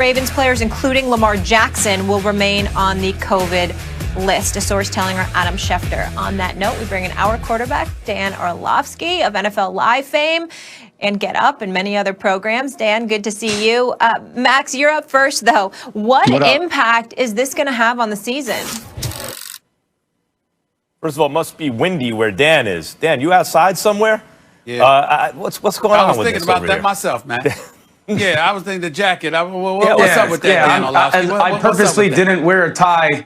Ravens players, including Lamar Jackson, will remain on the COVID list, a source telling our Adam Schefter. On that note, we bring in our quarterback, Dan Orlovsky of NFL Live fame and Get Up and many other programs. Dan, good to see you. Max, you're up first, though. What impact is this going to have on the season? First of all, it must be windy where Dan is. Dan, you outside somewhere? Yeah. What's going on with this? I was thinking about that myself, man. Yeah, I was thinking the jacket. What's up with that, Dan Orlovsky? I purposely didn't wear a tie.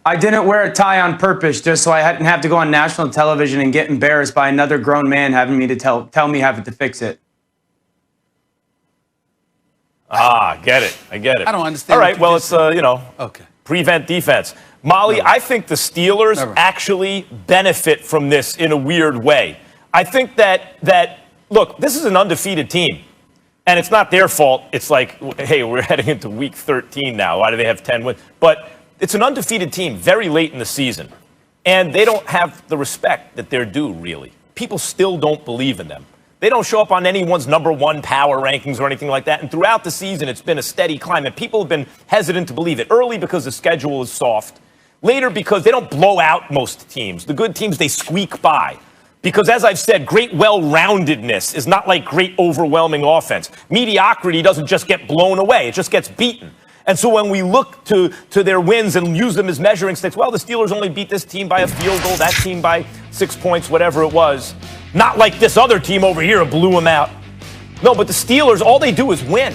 I didn't wear a tie on purpose just so I didn't have to go on national television and get embarrassed by another grown man having me to tell me having to fix it. Get it. I get it. I don't understand. All right, well, it's, okay. Prevent defense. Molly, I think the Steelers actually benefit from this in a weird way. I think that look, this is an undefeated team. And it's not their fault. It's like, hey, we're heading into week 13 now. Why do they have 10 wins? But it's an undefeated team very late in the season. And they don't have the respect that they're due, really. People still don't believe in them. They don't show up on anyone's number one power rankings or anything like that. And throughout the season, it's been a steady climb. And people have been hesitant to believe it. Early because the schedule is soft. Later because they don't blow out most teams. The good teams, they squeak by. Because, as I've said, great well-roundedness is not like great overwhelming offense. Mediocrity doesn't just get blown away. It just gets beaten. And so when we look to their wins and use them as measuring sticks, well, the Steelers only beat this team by a field goal, that team by 6 points, whatever it was. Not like this other team over here blew them out. No, but the Steelers, all they do is win.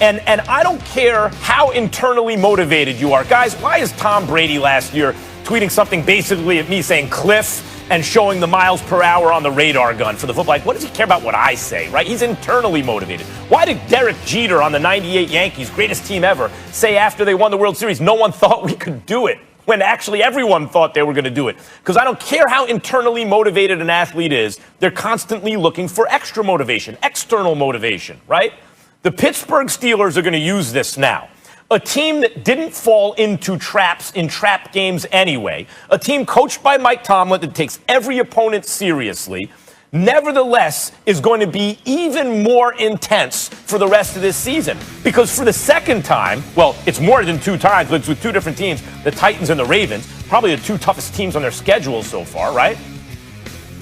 And I don't care how internally motivated you are. Guys, why is Tom Brady last year tweeting something basically at me saying Cliff and showing the miles per hour on the radar gun for the football? Like, what does he care about what I say, right? He's internally motivated. Why did Derek Jeter on the 98 Yankees, greatest team ever, say after they won the World Series, no one thought we could do it, when actually everyone thought they were going to do it? Because I don't care how internally motivated an athlete is, they're constantly looking for extra motivation, external motivation, right? The Pittsburgh Steelers are going to use this now. A team that didn't fall into traps in trap games anyway. A team coached by Mike Tomlin that takes every opponent seriously. Nevertheless, is going to be even more intense for the rest of this season. Because for the second time, well, it's more than 2 times, but it's with 2 different teams, the Titans and the Ravens, probably the 2 toughest teams on their schedule so far, right?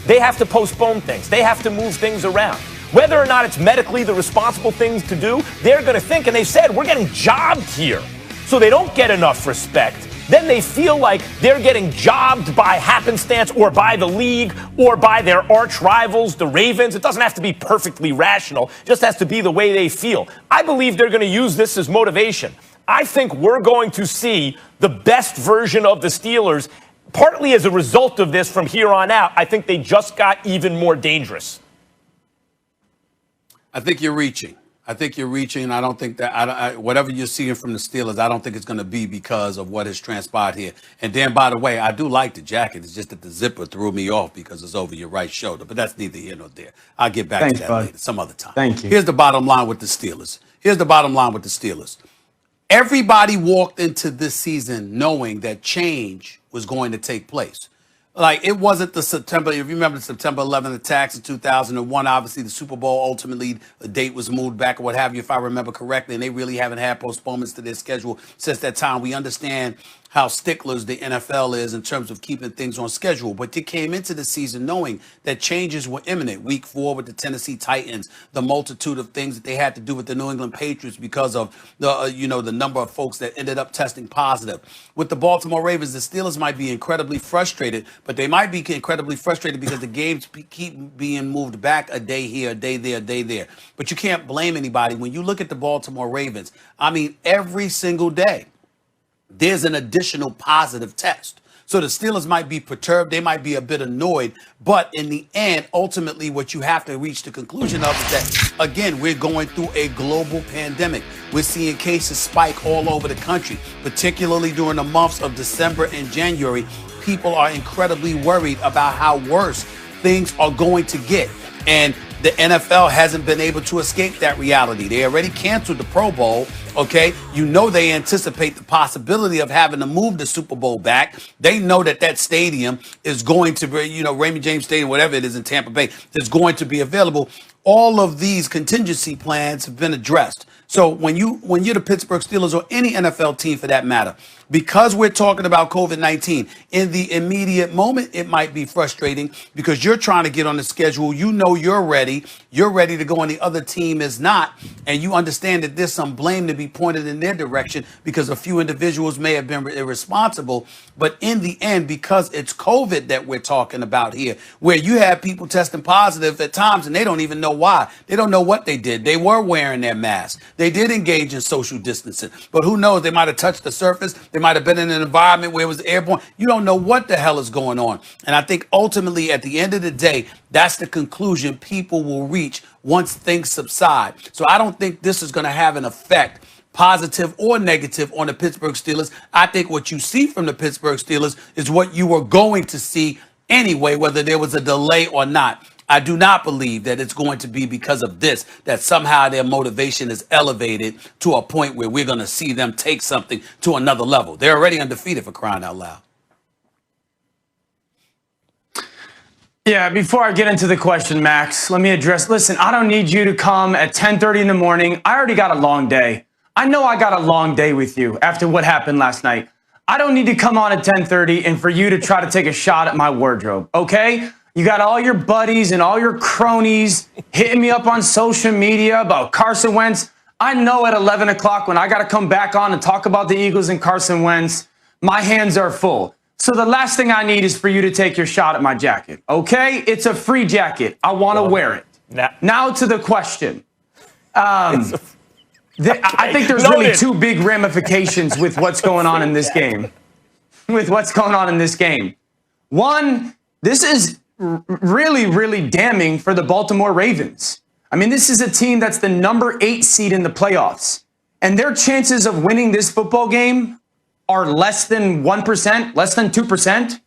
They have to postpone things. They have to move things around. Whether or not it's medically the responsible things to do, they're going to think, and they said, we're getting jobbed here. So they don't get enough respect. Then they feel like they're getting jobbed by happenstance or by the league or by their arch rivals, the Ravens. It doesn't have to be perfectly rational. It just has to be the way they feel. I believe they're going to use this as motivation. I think we're going to see the best version of the Steelers, partly as a result of this from here on out. I think they just got even more dangerous. I think you're reaching. I don't think that whatever you're seeing from the Steelers, I don't think it's going to be because of what has transpired here. And Dan, by the way, I do like the jacket. It's just that the zipper threw me off because it's over your right shoulder. But that's neither here nor there. I'll get back to that later, some other time. Thank you. Here's the bottom line with the Steelers. Everybody walked into this season knowing that change was going to take place. Like, it wasn't the September, if you remember the September 11th attacks in 2001, obviously the Super Bowl, ultimately the date was moved back or what have you, if I remember correctly, and they really haven't had postponements to their schedule since that time. We understand how sticklers the NFL is in terms of keeping things on schedule, but they came into the season knowing that changes were imminent. Week 4 with the Tennessee Titans, the multitude of things that they had to do with the New England Patriots because of the the number of folks that ended up testing positive. With the Baltimore Ravens, the Steelers might be incredibly frustrated, but they might be incredibly frustrated because the games keep being moved back a day here, a day there, a day there. But you can't blame anybody. When you look at the Baltimore Ravens, I mean, every single day, there's an additional positive test. So the Steelers might be perturbed. They might be a bit annoyed. But in the end, ultimately, what you have to reach the conclusion of is that, again, we're going through a global pandemic. We're seeing cases spike all over the country, particularly during the months of December and January. People are incredibly worried about how worse things are going to get. And the NFL hasn't been able to escape that reality. They already canceled the Pro Bowl, okay? You know they anticipate the possibility of having to move the Super Bowl back. They know that that stadium is going to be, Raymond James Stadium, whatever it is in Tampa Bay, is going to be available. all of these contingency plans have been addressed. So when you're the Pittsburgh Steelers or any NFL team for that matter, because we're talking about COVID-19, in the immediate moment, it might be frustrating because you're trying to get on the schedule. You know you're ready. You're ready to go, and the other team is not. And you understand that there's some blame to be pointed in their direction because a few individuals may have been irresponsible. But in the end, because it's COVID that we're talking about here, where you have people testing positive at times and they don't even know why. They don't know what they did. They were wearing their masks. They did engage in social distancing. But who knows? They might have touched the surface. They might have been in an environment where it was airborne. You don't know what the hell is going on. And I think ultimately, at the end of the day, that's the conclusion people will reach once things subside. So I don't think this is going to have an effect, positive or negative, on the Pittsburgh Steelers. I think what you see from the Pittsburgh Steelers is what you were going to see anyway, whether there was a delay or not. I do not believe that it's going to be because of this, that somehow their motivation is elevated to a point where we're going to see them take something to another level. They're already undefeated, for crying out loud. Yeah, before I get into the question, Max, let me address, listen, I don't need you to come at 10:30 in the morning. I already got a long day. I know I got a long day with you after what happened last night. I don't need to come on at 10:30 and for you to try to take a shot at my wardrobe, okay? You got all your buddies and all your cronies hitting me up on social media about Carson Wentz. I know at 11 o'clock when I got to come back on and talk about the Eagles and Carson Wentz, my hands are full. So the last thing I need is for you to take your shot at my jacket, okay? It's a free jacket. I want to wear it. Now to the question. I think there's really two big ramifications with what's going on in this game. One, this is really, really damning for the Baltimore Ravens. I mean, this is a team that's the number 8 seed in the playoffs, and their chances of winning this football game are less than 1%, less than 2%.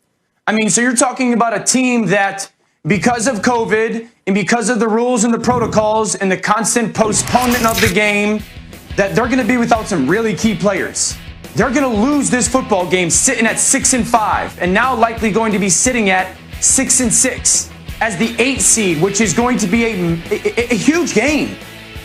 I mean, so you're talking about a team that, because of COVID and because of the rules and the protocols and the constant postponement of the game, that they're going to be without some really key players. They're going to lose this football game sitting at 6-5, and now likely going to be sitting at 6-6 as the 8th seed, which is going to be a huge game.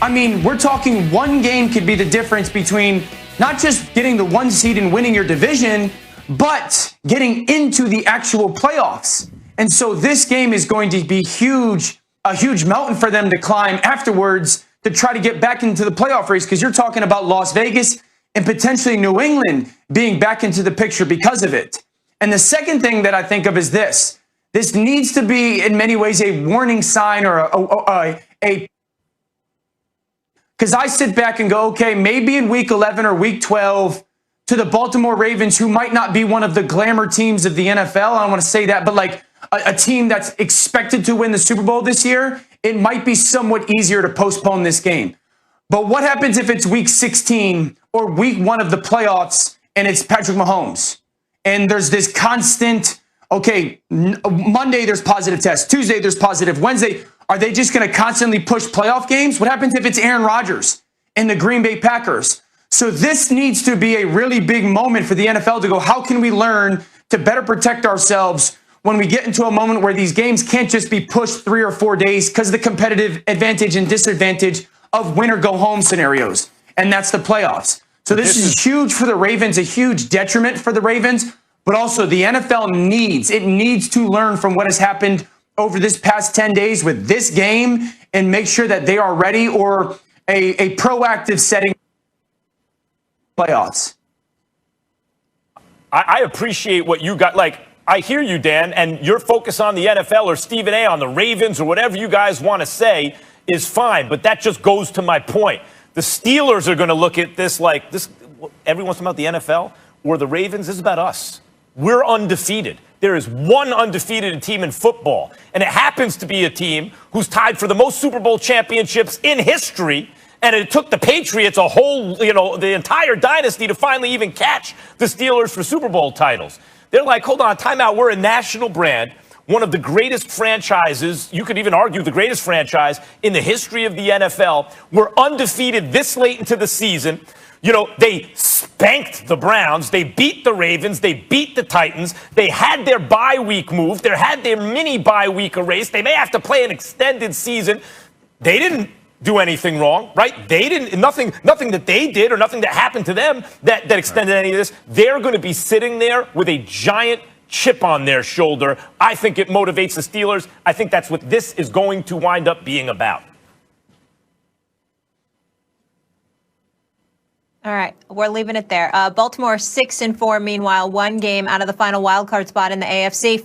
I mean, we're talking one game could be the difference between not just getting the 1 seed and winning your division, but getting into the actual playoffs. And so this game is going to be huge, a huge mountain for them to climb afterwards to try to get back into the playoff race, because you're talking about Las Vegas and potentially New England being back into the picture because of it. And the second thing that I think of is this. This needs to be, in many ways, a warning sign or because I sit back and go, okay, maybe in week 11 or week 12, to the Baltimore Ravens, who might not be one of the glamour teams of the NFL, I don't want to say that, but like a team that's expected to win the Super Bowl this year, it might be somewhat easier to postpone this game. But what happens if it's week 16 or week 1 of the playoffs and it's Patrick Mahomes? And there's this constant, okay, Monday there's positive tests, Tuesday there's positive, Wednesday, are they just going to constantly push playoff games? What happens if it's Aaron Rodgers and the Green Bay Packers? So this needs to be a really big moment for the NFL to go, how can we learn to better protect ourselves when we get into a moment where these games can't just be pushed 3 or 4 days because of the competitive advantage and disadvantage of win or go home scenarios. And that's the playoffs. So this is huge for the Ravens, a huge detriment for the Ravens, but also the NFL needs to learn from what has happened over this past 10 days with this game and make sure that they are ready, or a proactive setting playoffs. I appreciate what you got. Like, I hear you, Dan, and your focus on the NFL or Stephen A. on the Ravens or whatever you guys want to say is fine, but that just goes to my point. The Steelers are going to look at this like this. Everyone's talking about the NFL or the Ravens. This is about us. We're undefeated. There is one undefeated team in football, and it happens to be a team who's tied for the most Super Bowl championships in history. And it took the Patriots a whole, the entire dynasty to finally even catch the Steelers for Super Bowl titles. They're like, hold on, time out. We're a national brand, one of the greatest franchises. You could even argue the greatest franchise in the history of the NFL. We're undefeated this late into the season. They spanked the Browns. They beat the Ravens. They beat the Titans. They had their bye week moved. They had their mini bye week erased. They may have to play an extended season. They didn't do anything wrong, right? They didn't, nothing that they did or nothing that happened to them that extended any of this. They're going to be sitting there with a giant chip on their shoulder. I think it motivates the Steelers. I think that's what this is going to wind up being about. All right, we're leaving it there. Baltimore 6-4, meanwhile, one game out of the final wild card spot in the AFC.